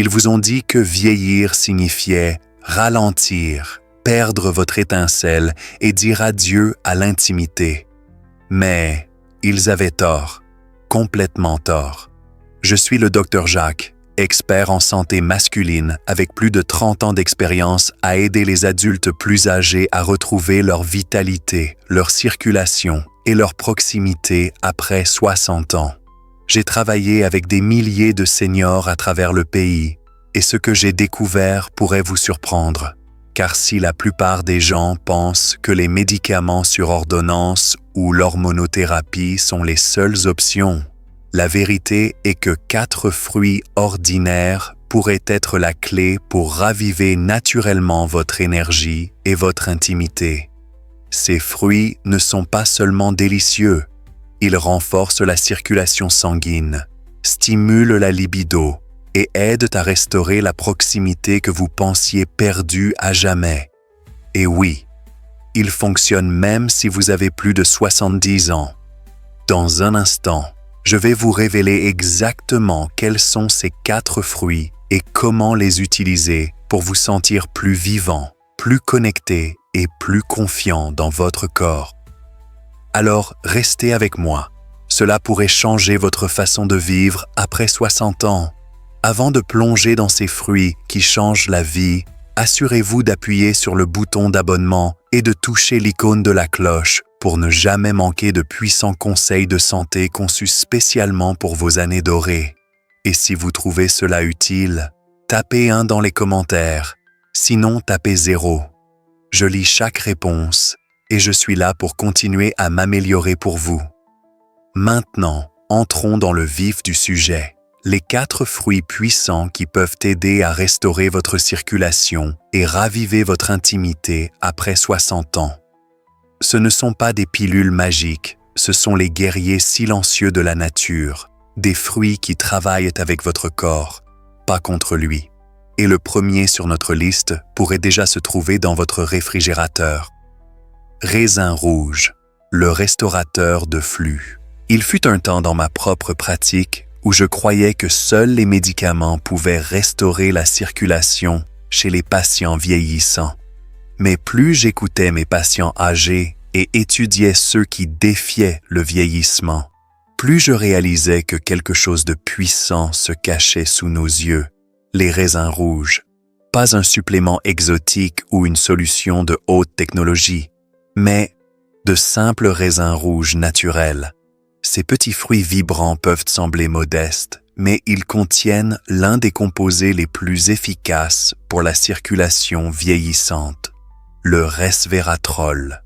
Ils vous ont dit que vieillir signifiait ralentir, perdre votre étincelle et dire adieu à l'intimité. Mais ils avaient tort, complètement tort. Je suis le Dr Jacques, expert en santé masculine avec plus de 30 ans d'expérience à aider les adultes plus âgés à retrouver leur vitalité, leur circulation et leur proximité après 60 ans. J'ai travaillé avec des milliers de seniors à travers le pays et ce que j'ai découvert pourrait vous surprendre. Car si la plupart des gens pensent que les médicaments sur ordonnance ou l'hormonothérapie sont les seules options, la vérité est que 4 fruits ordinaires pourraient être la clé pour raviver naturellement votre énergie et votre intimité. Ces fruits ne sont pas seulement délicieux, ils renforcent la circulation sanguine, stimulent la libido et aident à restaurer la proximité que vous pensiez perdue à jamais. Et oui, ils fonctionnent même si vous avez plus de 70 ans. Dans un instant, je vais vous révéler exactement quels sont ces 4 fruits et comment les utiliser pour vous sentir plus vivant, plus connecté et plus confiant dans votre corps. Alors, restez avec moi. Cela pourrait changer votre façon de vivre après 60 ans. Avant de plonger dans ces fruits qui changent la vie, assurez-vous d'appuyer sur le bouton d'abonnement et de toucher l'icône de la cloche pour ne jamais manquer de puissants conseils de santé conçus spécialement pour vos années dorées. Et si vous trouvez cela utile, tapez 1 dans les commentaires, sinon tapez 0. Je lis chaque réponse et je suis là pour continuer à m'améliorer pour vous. Maintenant, entrons dans le vif du sujet. Les 4 fruits puissants qui peuvent aider à restaurer votre circulation et raviver votre intimité après 60 ans. Ce ne sont pas des pilules magiques, ce sont les guerriers silencieux de la nature, des fruits qui travaillent avec votre corps, pas contre lui. Et le premier sur notre liste pourrait déjà se trouver dans votre réfrigérateur. Raisin rouge, le restaurateur de flux. Il fut un temps dans ma propre pratique où je croyais que seuls les médicaments pouvaient restaurer la circulation chez les patients vieillissants. Mais plus j'écoutais mes patients âgés et étudiais ceux qui défiaient le vieillissement, plus je réalisais que quelque chose de puissant se cachait sous nos yeux, les raisins rouges. Pas un supplément exotique ou une solution de haute technologie, mais de simples raisins rouges naturels. Ces petits fruits vibrants peuvent sembler modestes, mais ils contiennent l'un des composés les plus efficaces pour la circulation vieillissante, le resveratrol.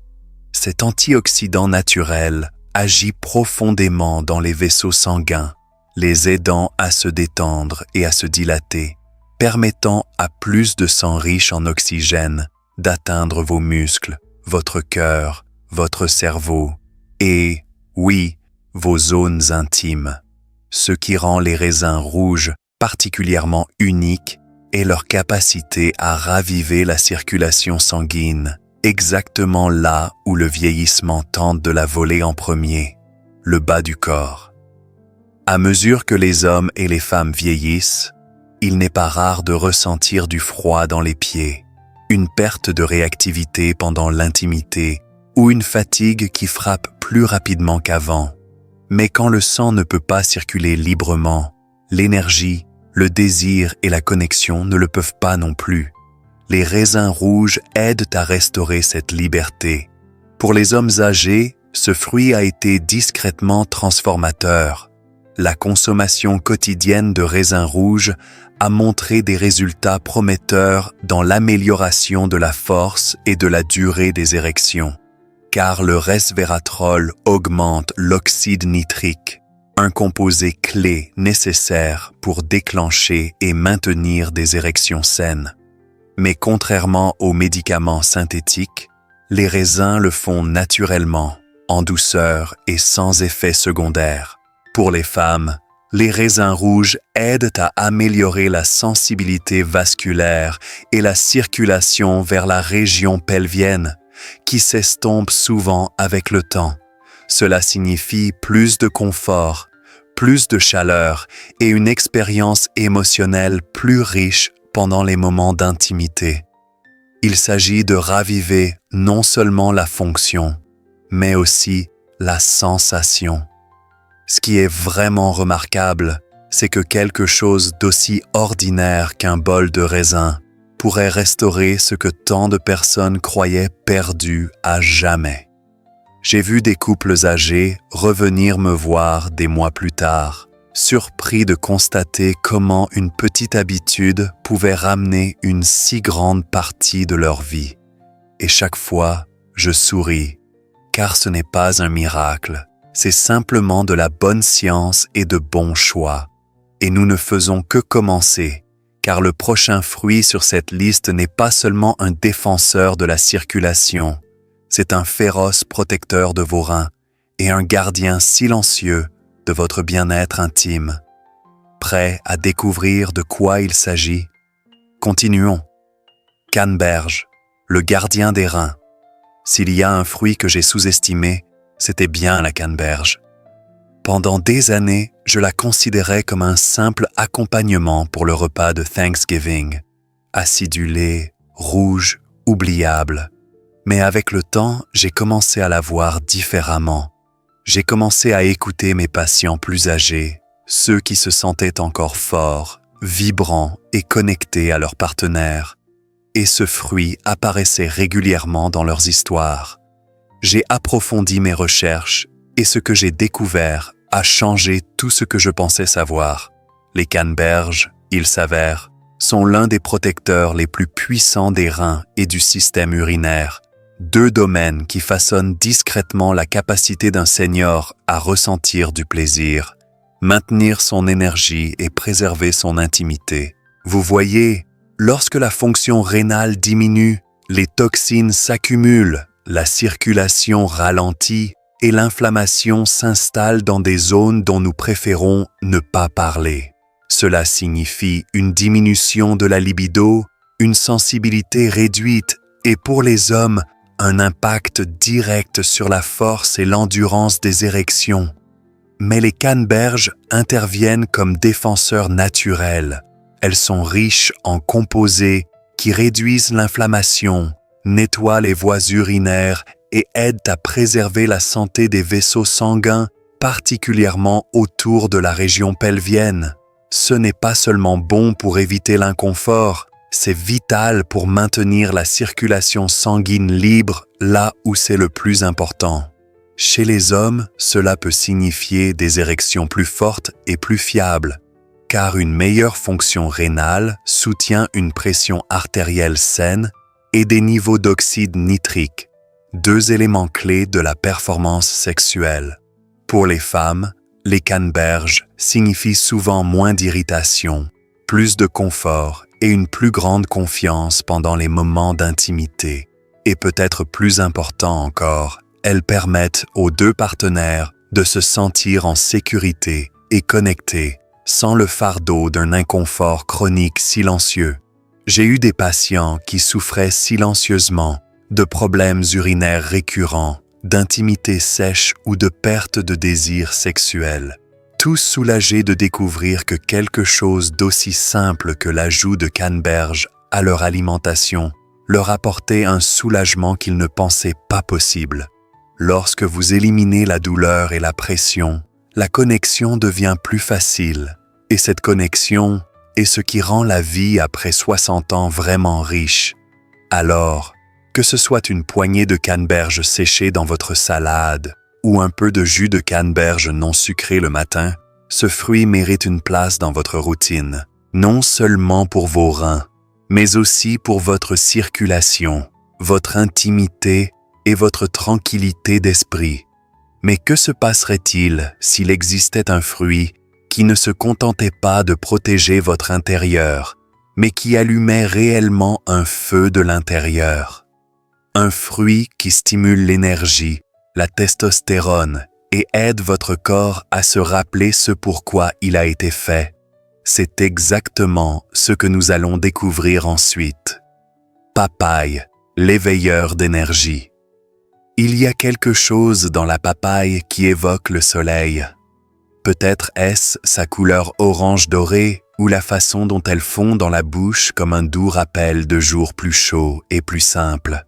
Cet antioxydant naturel agit profondément dans les vaisseaux sanguins, les aidant à se détendre et à se dilater, permettant à plus de sang riche en oxygène d'atteindre vos muscles, votre cœur, votre cerveau et, oui, vos zones intimes. Ce qui rend les raisins rouges particulièrement uniques est leur capacité à raviver la circulation sanguine, exactement là où le vieillissement tente de la voler en premier, le bas du corps. À mesure que les hommes et les femmes vieillissent, il n'est pas rare de ressentir du froid dans les pieds, une perte de réactivité pendant l'intimité ou une fatigue qui frappe plus rapidement qu'avant. Mais quand le sang ne peut pas circuler librement, l'énergie, le désir et la connexion ne le peuvent pas non plus. Les raisins rouges aident à restaurer cette liberté. Pour les hommes âgés, ce fruit a été discrètement transformateur. La consommation quotidienne de raisins rouges a montré des résultats prometteurs dans l'amélioration de la force et de la durée des érections. Car le resveratrol augmente l'oxyde nitrique, un composé clé nécessaire pour déclencher et maintenir des érections saines. Mais contrairement aux médicaments synthétiques, les raisins le font naturellement, en douceur et sans effet secondaire. Pour les femmes, les raisins rouges aident à améliorer la sensibilité vasculaire et la circulation vers la région pelvienne, qui s'estompe souvent avec le temps. Cela signifie plus de confort, plus de chaleur et une expérience émotionnelle plus riche pendant les moments d'intimité. Il s'agit de raviver non seulement la fonction, mais aussi la sensation. Ce qui est vraiment remarquable, c'est que quelque chose d'aussi ordinaire qu'un bol de raisin pourrait restaurer ce que tant de personnes croyaient perdu à jamais. J'ai vu des couples âgés revenir me voir des mois plus tard, surpris de constater comment une petite habitude pouvait ramener une si grande partie de leur vie. Et chaque fois, je souris, car ce n'est pas un miracle, c'est simplement de la bonne science et de bons choix. Et nous ne faisons que commencer, car le prochain fruit sur cette liste n'est pas seulement un défenseur de la circulation, c'est un féroce protecteur de vos reins et un gardien silencieux de votre bien-être intime. Prêt à découvrir de quoi il s'agit? Continuons. Canneberge, le gardien des reins. S'il y a un fruit que j'ai sous-estimé, c'était bien la canneberge. Pendant des années, je la considérais comme un simple accompagnement pour le repas de Thanksgiving. Acidulé, rouge, oubliable. Mais avec le temps, j'ai commencé à la voir différemment. J'ai commencé à écouter mes patients plus âgés, ceux qui se sentaient encore forts, vibrants et connectés à leur partenaire. Et ce fruit apparaissait régulièrement dans leurs histoires. J'ai approfondi mes recherches et ce que j'ai découvert a changé tout ce que je pensais savoir. Les canneberges, il s'avère, sont l'un des protecteurs les plus puissants des reins et du système urinaire, deux domaines qui façonnent discrètement la capacité d'un senior à ressentir du plaisir, maintenir son énergie et préserver son intimité. Vous voyez, lorsque la fonction rénale diminue, les toxines s'accumulent, la circulation ralentit et l'inflammation s'installe dans des zones dont nous préférons ne pas parler. Cela signifie une diminution de la libido, une sensibilité réduite et pour les hommes, un impact direct sur la force et l'endurance des érections. Mais les canneberges interviennent comme défenseurs naturels. Elles sont riches en composés qui réduisent l'inflammation, nettoient les voies urinaires et aident à préserver la santé des vaisseaux sanguins, particulièrement autour de la région pelvienne. Ce n'est pas seulement bon pour éviter l'inconfort, c'est vital pour maintenir la circulation sanguine libre là où c'est le plus important. Chez les hommes, cela peut signifier des érections plus fortes et plus fiables, car une meilleure fonction rénale soutient une pression artérielle saine et des niveaux d'oxyde nitrique, deux éléments clés de la performance sexuelle. Pour les femmes, les canneberges signifient souvent moins d'irritation, plus de confort et une plus grande confiance pendant les moments d'intimité. Et peut-être plus important encore, elles permettent aux deux partenaires de se sentir en sécurité et connectés, sans le fardeau d'un inconfort chronique silencieux. J'ai eu des patients qui souffraient silencieusement de problèmes urinaires récurrents, d'intimité sèche ou de perte de désir sexuel. Tous soulagés de découvrir que quelque chose d'aussi simple que l'ajout de canneberge à leur alimentation leur apportait un soulagement qu'ils ne pensaient pas possible. Lorsque vous éliminez la douleur et la pression, la connexion devient plus facile. Et cette connexion est ce qui rend la vie après 60 ans vraiment riche. Alors, que ce soit une poignée de canneberge séchée dans votre salade ou un peu de jus de canneberge non sucré le matin, ce fruit mérite une place dans votre routine, non seulement pour vos reins, mais aussi pour votre circulation, votre intimité et votre tranquillité d'esprit. Mais que se passerait-il s'il existait un fruit qui ne se contentait pas de protéger votre intérieur, mais qui allumait réellement un feu de l'intérieur? Un fruit qui stimule l'énergie, la testostérone, et aide votre corps à se rappeler ce pourquoi il a été fait. C'est exactement ce que nous allons découvrir ensuite. Papaye, l'éveilleur d'énergie. Il y a quelque chose dans la papaye qui évoque le soleil. Peut-être est-ce sa couleur orange doré ou la façon dont elles fond dans la bouche comme un doux rappel de jours plus chauds et plus simples.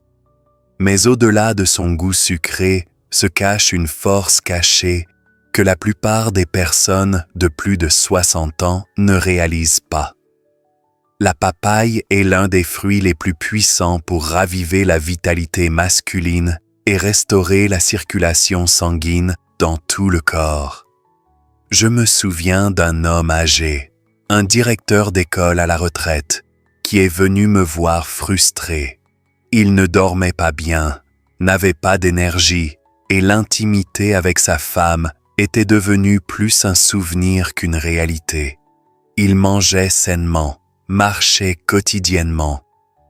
Mais au-delà de son goût sucré se cache une force cachée que la plupart des personnes de plus de 60 ans ne réalisent pas. La papaye est l'un des fruits les plus puissants pour raviver la vitalité masculine et restaurer la circulation sanguine dans tout le corps. Je me souviens d'un homme âgé, un directeur d'école à la retraite, qui est venu me voir frustré. Il ne dormait pas bien, n'avait pas d'énergie, et l'intimité avec sa femme était devenue plus un souvenir qu'une réalité. Il mangeait sainement, marchait quotidiennement,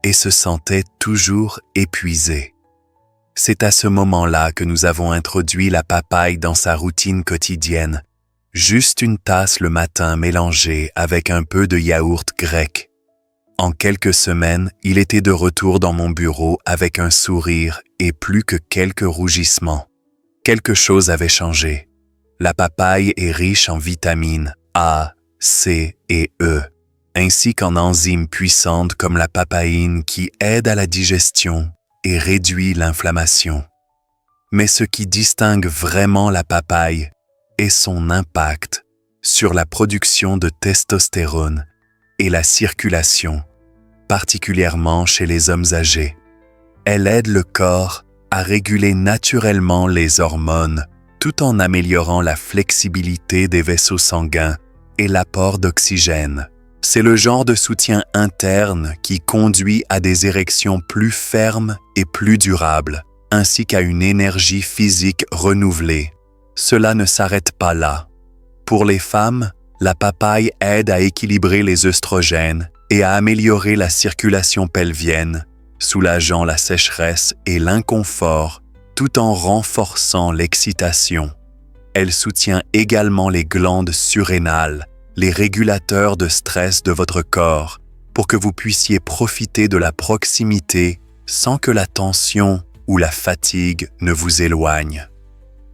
et se sentait toujours épuisé. C'est à ce moment-là que nous avons introduit la papaye dans sa routine quotidienne, juste une tasse le matin mélangée avec un peu de yaourt grec. En quelques semaines, il était de retour dans mon bureau avec un sourire et plus que quelques rougissements. Quelque chose avait changé. La papaye est riche en vitamines A, C et E, ainsi qu'en enzymes puissantes comme la papaïne qui aide à la digestion et réduit l'inflammation. Mais ce qui distingue vraiment la papaye est son impact sur la production de testostérone et la circulation, particulièrement chez les hommes âgés. Elle aide le corps à réguler naturellement les hormones tout en améliorant la flexibilité des vaisseaux sanguins et l'apport d'oxygène. C'est le genre de soutien interne qui conduit à des érections plus fermes et plus durables, ainsi qu'à une énergie physique renouvelée. Cela ne s'arrête pas là. Pour les femmes, la papaye aide à équilibrer les œstrogènes et à améliorer la circulation pelvienne, soulageant la sécheresse et l'inconfort tout en renforçant l'excitation. Elle soutient également les glandes surrénales, les régulateurs de stress de votre corps, pour que vous puissiez profiter de la proximité sans que la tension ou la fatigue ne vous éloigne.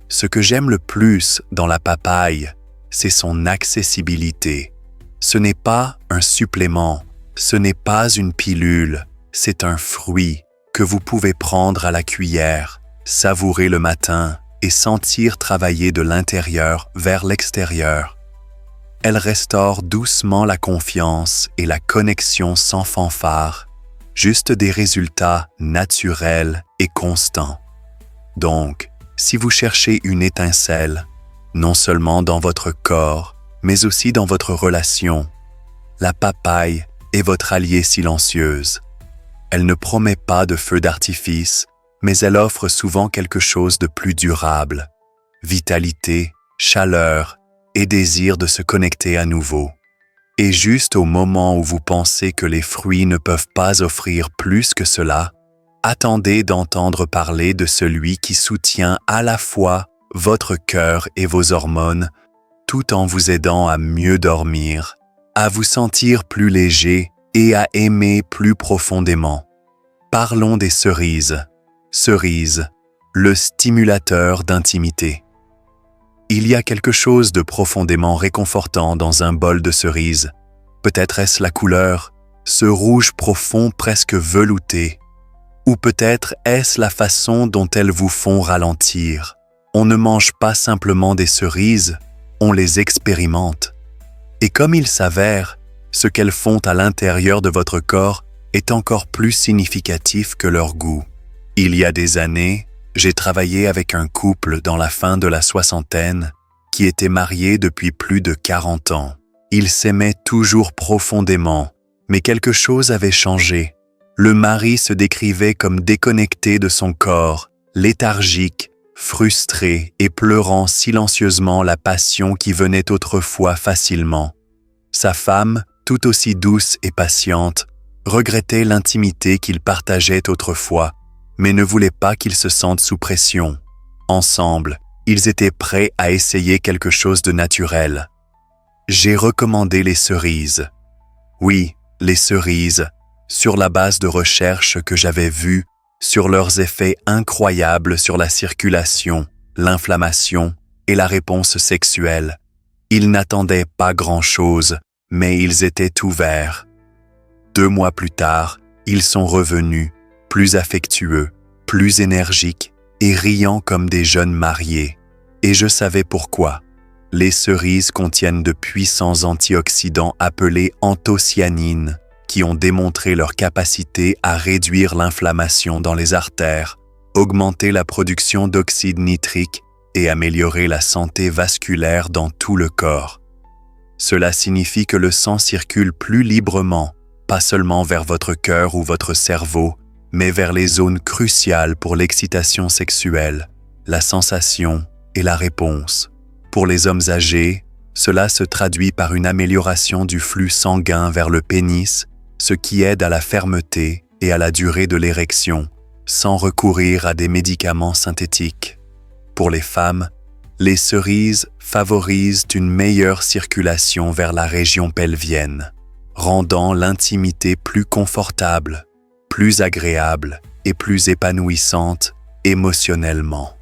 Ce que j'aime le plus dans la papaye, c'est son accessibilité. Ce n'est pas un supplément, ce n'est pas une pilule, c'est un fruit que vous pouvez prendre à la cuillère, savourer le matin et sentir travailler de l'intérieur vers l'extérieur. Elle restaure doucement la confiance et la connexion sans fanfare, juste des résultats naturels et constants. Donc, si vous cherchez une étincelle, non seulement dans votre corps, mais aussi dans votre relation, la papaye est votre alliée silencieuse. Elle ne promet pas de feu d'artifice, mais elle offre souvent quelque chose de plus durable. Vitalité, chaleur et désir de se connecter à nouveau. Et juste au moment où vous pensez que les fruits ne peuvent pas offrir plus que cela, attendez d'entendre parler de celui qui soutient à la fois votre cœur et vos hormones, tout en vous aidant à mieux dormir, à vous sentir plus léger et à aimer plus profondément. Parlons des cerises. Cerise, le stimulateur d'intimité. Il y a quelque chose de profondément réconfortant dans un bol de cerises. Peut-être est-ce la couleur, ce rouge profond presque velouté. Ou peut-être est-ce la façon dont elles vous font ralentir. On ne mange pas simplement des cerises, on les expérimente. Et comme il s'avère, ce qu'elles font à l'intérieur de votre corps est encore plus significatif que leur goût. Il y a des années, j'ai travaillé avec un couple dans la fin de la soixantaine qui était marié depuis plus de 40 ans. Ils s'aimaient toujours profondément, mais quelque chose avait changé. Le mari se décrivait comme déconnecté de son corps, léthargique, frustré et pleurant silencieusement la passion qui venait autrefois facilement. Sa femme, tout aussi douce et patiente, regrettait l'intimité qu'ils partageaient autrefois, mais ne voulait pas qu'ils se sentent sous pression. Ensemble, ils étaient prêts à essayer quelque chose de naturel. J'ai recommandé les cerises. Oui, les cerises, sur la base de recherches que j'avais vues sur leurs effets incroyables sur la circulation, l'inflammation et la réponse sexuelle, Ils n'attendaient pas grand-chose, mais ils étaient ouverts. 2 mois plus tard, ils sont revenus, plus affectueux, plus énergiques et riant comme des jeunes mariés. Et je savais pourquoi. Les cerises contiennent de puissants antioxydants appelés anthocyanines, qui ont démontré leur capacité à réduire l'inflammation dans les artères, augmenter la production d'oxyde nitrique et améliorer la santé vasculaire dans tout le corps. Cela signifie que le sang circule plus librement, pas seulement vers votre cœur ou votre cerveau, mais vers les zones cruciales pour l'excitation sexuelle, la sensation et la réponse. Pour les hommes âgés, cela se traduit par une amélioration du flux sanguin vers le pénis, ce qui aide à la fermeté et à la durée de l'érection, sans recourir à des médicaments synthétiques. Pour les femmes, les cerises favorisent une meilleure circulation vers la région pelvienne, rendant l'intimité plus confortable, plus agréable et plus épanouissante émotionnellement.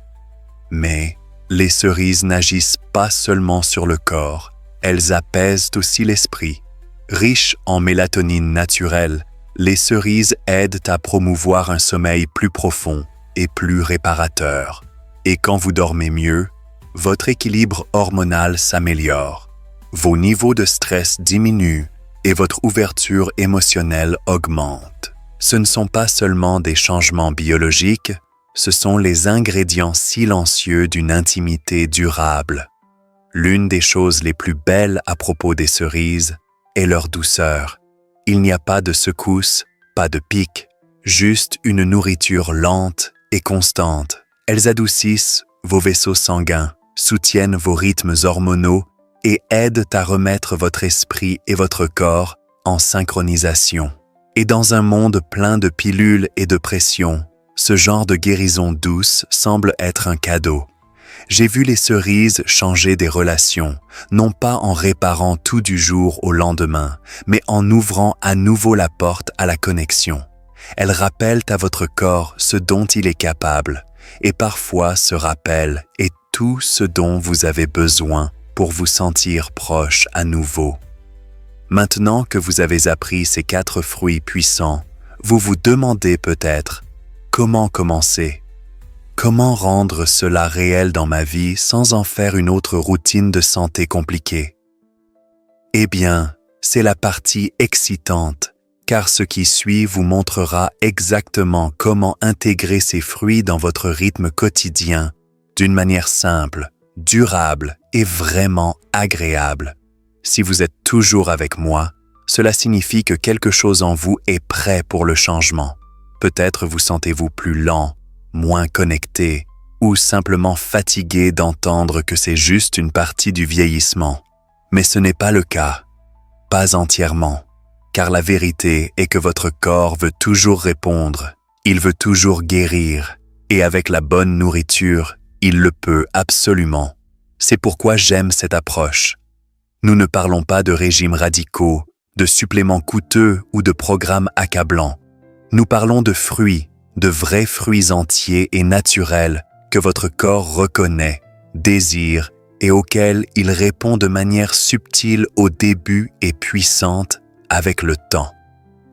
Mais les cerises n'agissent pas seulement sur le corps, elles apaisent aussi l'esprit. Riches en mélatonine naturelle, les cerises aident à promouvoir un sommeil plus profond et plus réparateur. Et quand vous dormez mieux, votre équilibre hormonal s'améliore, vos niveaux de stress diminuent et votre ouverture émotionnelle augmente. Ce ne sont pas seulement des changements biologiques, ce sont les ingrédients silencieux d'une intimité durable. L'une des choses les plus belles à propos des cerises est leur douceur. Il n'y a pas de secousse, pas de pic, juste une nourriture lente et constante. Elles adoucissent vos vaisseaux sanguins, soutiennent vos rythmes hormonaux et aident à remettre votre esprit et votre corps en synchronisation. Et dans un monde plein de pilules et de pression, ce genre de guérison douce semble être un cadeau. J'ai vu les cerises changer des relations, non pas en réparant tout du jour au lendemain, mais en ouvrant à nouveau la porte à la connexion. Elles rappellent à votre corps ce dont il est capable, et parfois ce rappel est tout ce dont vous avez besoin pour vous sentir proche à nouveau. Maintenant que vous avez appris ces 4 fruits puissants, vous vous demandez peut-être comment commencer? Comment rendre cela réel dans ma vie sans en faire une autre routine de santé compliquée? Eh bien, c'est la partie excitante, car ce qui suit vous montrera exactement comment intégrer ces fruits dans votre rythme quotidien d'une manière simple, durable et vraiment agréable. Si vous êtes toujours avec moi, cela signifie que quelque chose en vous est prêt pour le changement. Peut-être vous sentez-vous plus lent, moins connecté ou simplement fatigué d'entendre que c'est juste une partie du vieillissement. Mais ce n'est pas le cas, pas entièrement, car la vérité est que votre corps veut toujours répondre, il veut toujours guérir, et avec la bonne nourriture, il le peut absolument. C'est pourquoi j'aime cette approche. Nous ne parlons pas de régimes radicaux, de suppléments coûteux ou de programmes accablants. Nous parlons de fruits, de vrais fruits entiers et naturels que votre corps reconnaît, désire et auxquels il répond de manière subtile au début et puissante avec le temps.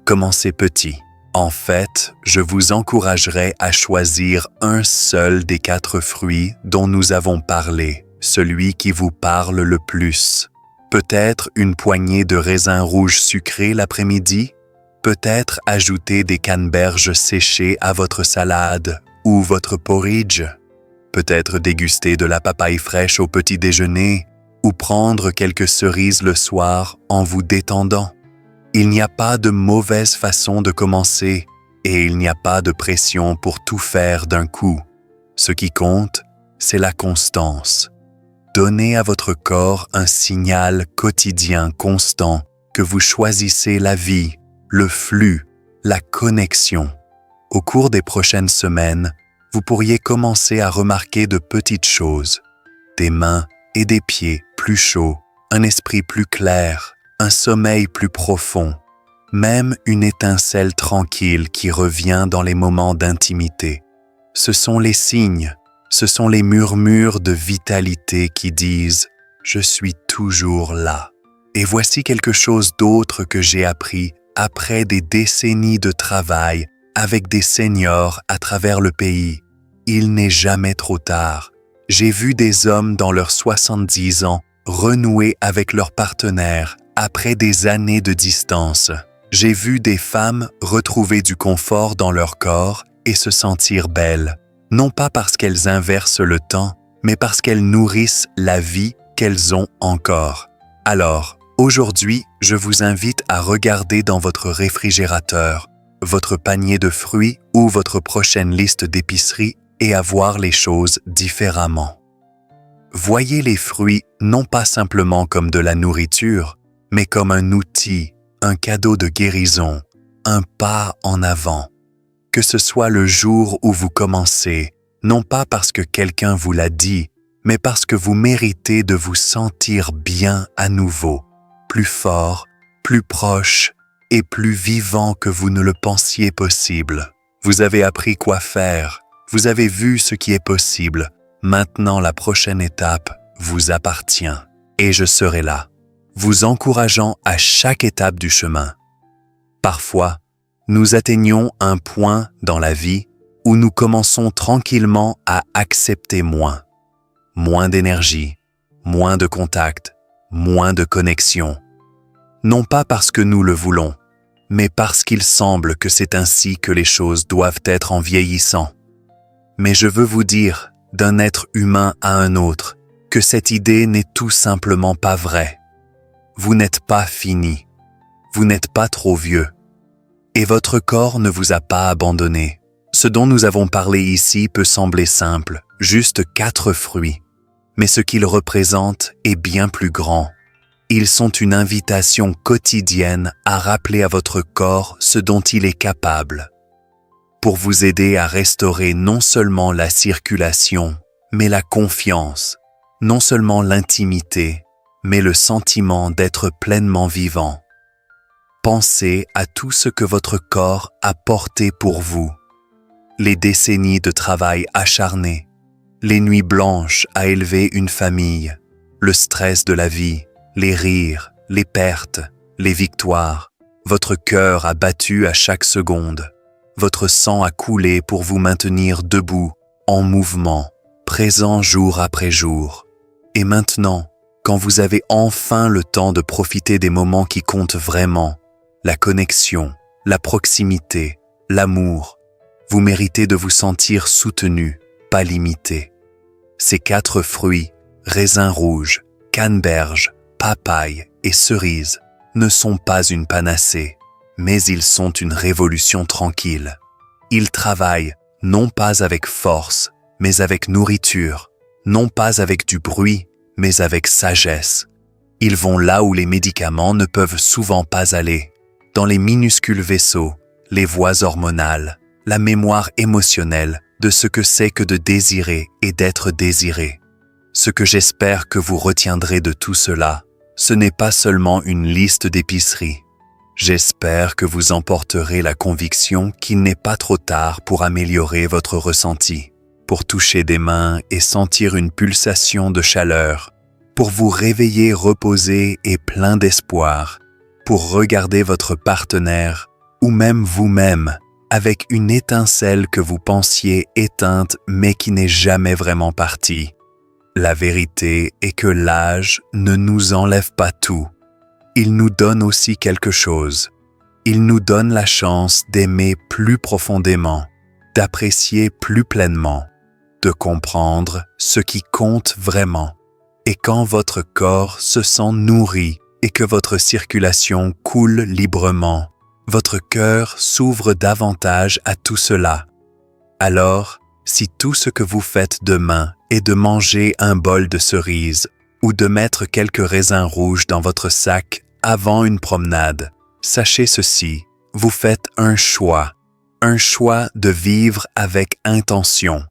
Commencez petit. En fait, je vous encouragerai à choisir un seul des 4 fruits dont nous avons parlé, celui qui vous parle le plus. Peut-être une poignée de raisins rouges sucrés l'après-midi? Peut-être ajouter des canneberges séchées à votre salade ou votre porridge? Peut-être déguster de la papaye fraîche au petit déjeuner ou prendre quelques cerises le soir en vous détendant? Il n'y a pas de mauvaise façon de commencer et il n'y a pas de pression pour tout faire d'un coup. Ce qui compte, c'est la constance. Donnez à votre corps un signal quotidien constant que vous choisissez la vie, le flux, la connexion. Au cours des prochaines semaines, vous pourriez commencer à remarquer de petites choses. Des mains et des pieds plus chauds, un esprit plus clair, un sommeil plus profond, même une étincelle tranquille qui revient dans les moments d'intimité. Ce sont les signes, ce sont les murmures de vitalité qui disent « je suis toujours là. Et voici quelque chose d'autre que j'ai appris après des décennies de travail avec des seniors à travers le pays. Il n'est jamais trop tard. J'ai vu des hommes dans leurs 70 ans renouer avec leur partenaire après des années de distance. J'ai vu des femmes retrouver du confort dans leur corps et se sentir belles, non pas parce qu'elles inversent le temps, mais parce qu'elles nourrissent la vie qu'elles ont encore. Alors, aujourd'hui, je vous invite à regarder dans votre réfrigérateur, votre panier de fruits ou votre prochaine liste d'épicerie et à voir les choses différemment. Voyez les fruits non pas simplement comme de la nourriture, mais comme un outil, un cadeau de guérison, un pas en avant. Que ce soit le jour où vous commencez, non pas parce que quelqu'un vous l'a dit, mais parce que vous méritez de vous sentir bien à nouveau, plus fort, plus proche et plus vivant que vous ne le pensiez possible. Vous avez appris quoi faire, vous avez vu ce qui est possible. Maintenant, la prochaine étape vous appartient et je serai là, vous encourageant à chaque étape du chemin. Parfois, nous atteignons un point dans la vie où nous commençons tranquillement à accepter moins. Moins d'énergie, moins de contact, moins de connexion. Non pas parce que nous le voulons, mais parce qu'il semble que c'est ainsi que les choses doivent être en vieillissant. Mais je veux vous dire, d'un être humain à un autre, que cette idée n'est tout simplement pas vraie. Vous n'êtes pas fini, vous n'êtes pas trop vieux, et votre corps ne vous a pas abandonné. Ce dont nous avons parlé ici peut sembler simple, juste 4 fruits, mais ce qu'ils représentent est bien plus grand. Ils sont une invitation quotidienne à rappeler à votre corps ce dont il est capable, pour vous aider à restaurer non seulement la circulation, mais la confiance, non seulement l'intimité, mais le sentiment d'être pleinement vivant. Pensez à tout ce que votre corps a porté pour vous. Les décennies de travail acharné, les nuits blanches à élever une famille, le stress de la vie, les rires, les pertes, les victoires. Votre cœur a battu à chaque seconde. Votre sang a coulé pour vous maintenir debout, en mouvement, présent jour après jour. Et maintenant, quand vous avez enfin le temps de profiter des moments qui comptent vraiment, la connexion, la proximité, l'amour, vous méritez de vous sentir soutenu, pas limité. Ces 4 fruits, raisins rouges, canneberge, papaye et cerise, ne sont pas une panacée, mais ils sont une révolution tranquille. Ils travaillent non pas avec force, mais avec nourriture, non pas avec du bruit, mais avec sagesse. Ils vont là où les médicaments ne peuvent souvent pas aller, dans les minuscules vaisseaux, les voies hormonales, la mémoire émotionnelle de ce que c'est que de désirer et d'être désiré. Ce que j'espère que vous retiendrez de tout cela, ce n'est pas seulement une liste d'épicerie. J'espère que vous emporterez la conviction qu'il n'est pas trop tard pour améliorer votre ressenti, pour toucher des mains et sentir une pulsation de chaleur, pour vous réveiller reposé et plein d'espoir, pour regarder votre partenaire ou même vous-même avec une étincelle que vous pensiez éteinte mais qui n'est jamais vraiment partie. La vérité est que l'âge ne nous enlève pas tout. Il nous donne aussi quelque chose. Il nous donne la chance d'aimer plus profondément, d'apprécier plus pleinement, de comprendre ce qui compte vraiment. Et quand votre corps se sent nourri et que votre circulation coule librement, votre cœur s'ouvre davantage à tout cela. Alors, si tout ce que vous faites demain est de manger un bol de cerises ou de mettre quelques raisins rouges dans votre sac avant une promenade, sachez ceci, vous faites un choix de vivre avec intention,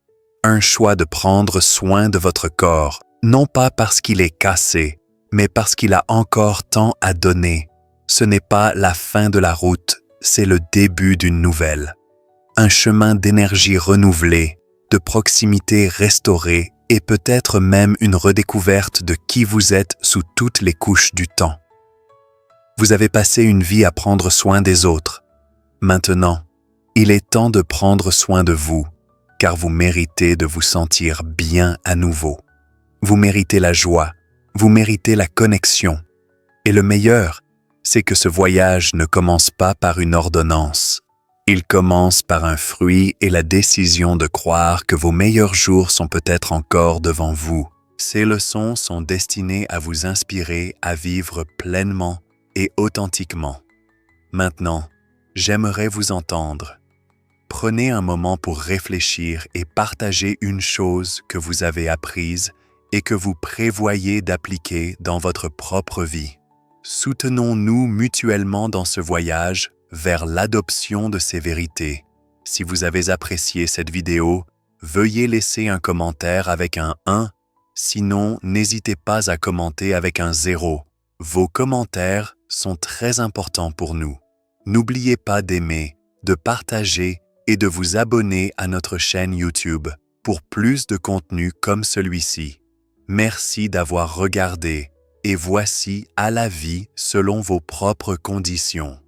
un choix de prendre soin de votre corps, non pas parce qu'il est cassé, mais parce qu'il a encore tant à donner. Ce n'est pas la fin de la route, c'est le début d'une nouvelle. Un chemin d'énergie renouvelée, de proximité restaurée et peut-être même une redécouverte de qui vous êtes sous toutes les couches du temps. Vous avez passé une vie à prendre soin des autres. Maintenant, il est temps de prendre soin de vous, car vous méritez de vous sentir bien à nouveau. Vous méritez la joie, vous méritez la connexion. Et le meilleur, c'est que ce voyage ne commence pas par une ordonnance. Il commence par un fruit et la décision de croire que vos meilleurs jours sont peut-être encore devant vous. Ces leçons sont destinées à vous inspirer à vivre pleinement et authentiquement. Maintenant, j'aimerais vous entendre. Prenez un moment pour réfléchir et partager une chose que vous avez apprise et que vous prévoyez d'appliquer dans votre propre vie. Soutenons-nous mutuellement dans ce voyage vers l'adoption de ces vérités. Si vous avez apprécié cette vidéo, veuillez laisser un commentaire avec un 1, sinon n'hésitez pas à commenter avec un 0. Vos commentaires sont très importants pour nous. N'oubliez pas d'aimer, de partager et de vous abonner à notre chaîne YouTube pour plus de contenu comme celui-ci. Merci d'avoir regardé et voici à la vie selon vos propres conditions.